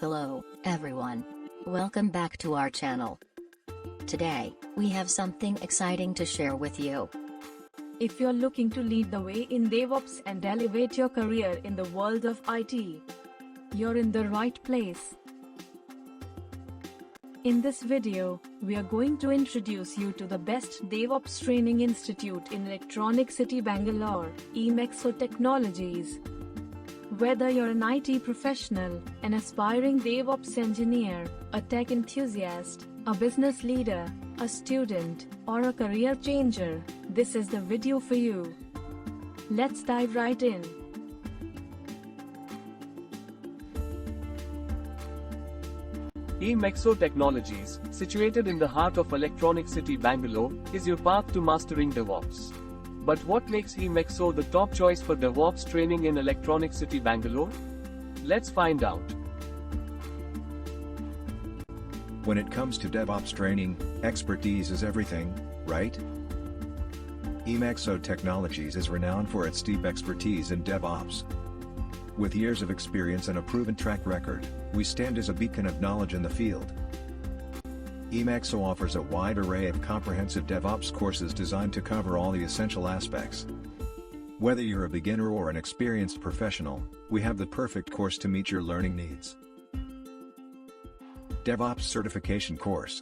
Hello, everyone. Welcome back to our channel. Today, we have something exciting to share with you. If you're looking to lead the way in DevOps and elevate your career in the world of IT, you're in the right place. In this video, we are going to introduce you to the best DevOps training institute in Electronic City Bangalore, eMexo Technologies. Whether you're an IT professional, an aspiring DevOps engineer, a tech enthusiast, a business leader, a student, or a career changer, this is the video for you. Let's dive right in. eMexo Technologies, situated in the heart of Electronic City Bangalore, is your path to mastering DevOps. But what makes eMexo the top choice for DevOps training in Electronic City Bangalore? Let's find out. When it comes to DevOps training, expertise is everything, right? eMexo Technologies is renowned for its deep expertise in DevOps. With years of experience and a proven track record, we stand as a beacon of knowledge in the field. eMexo offers a wide array of comprehensive DevOps courses designed to cover all the essential aspects. Whether you're a beginner or an experienced professional, we have the perfect course to meet your learning needs. DevOps Certification Course,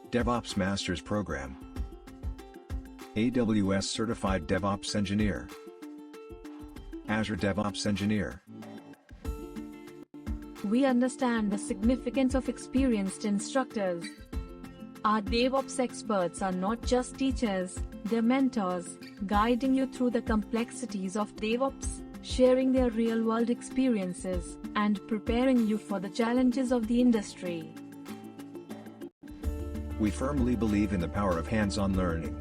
DevOps Master's Program, AWS Certified DevOps Engineer, Azure DevOps Engineer. We understand the significance of experienced instructors. Our DevOps experts are not just teachers, they're mentors, guiding you through the complexities of DevOps, sharing their real-world experiences, and preparing you for the challenges of the industry. We firmly believe in the power of hands-on learning.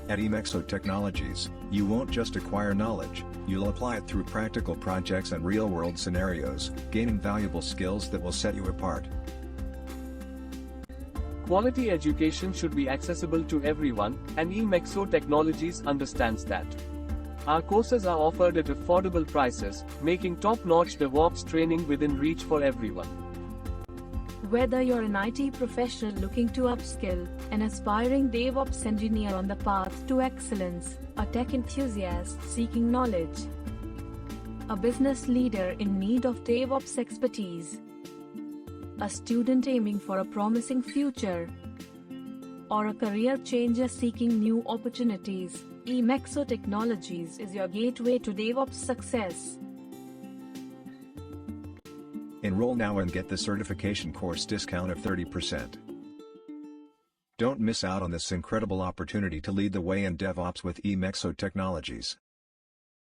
At eMexo Technologies, you won't just acquire knowledge, you'll apply it through practical projects and real-world scenarios, gaining valuable skills that will set you apart. Quality education should be accessible to everyone, and eMexo Technologies understands that. Our courses are offered at affordable prices, making top-notch DevOps training within reach for everyone. Whether you're an IT professional looking to upskill, an aspiring DevOps engineer on the path to excellence, a tech enthusiast seeking knowledge, a business leader in need of DevOps expertise, a student aiming for a promising future, or a career changer seeking new opportunities, eMexo Technologies is your gateway to DevOps success. Enroll now and get the certification course discount of 30%. Don't miss out on this incredible opportunity to lead the way in DevOps with eMexo Technologies.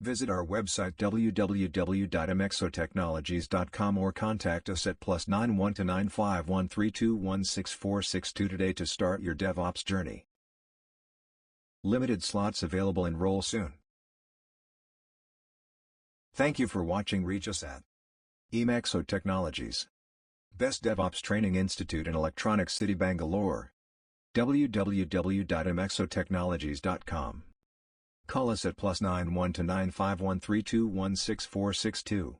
Visit our website www.emexotechnologies.com or contact us at +91 95132164662 today to start your DevOps journey. Limited slots available. Enroll soon. Thank you for watching. Reach us at eMexo Technologies, Best DevOps Training Institute in Electronic City Bangalore. www.emexotechnologies.com. Call us at +91 95132164662.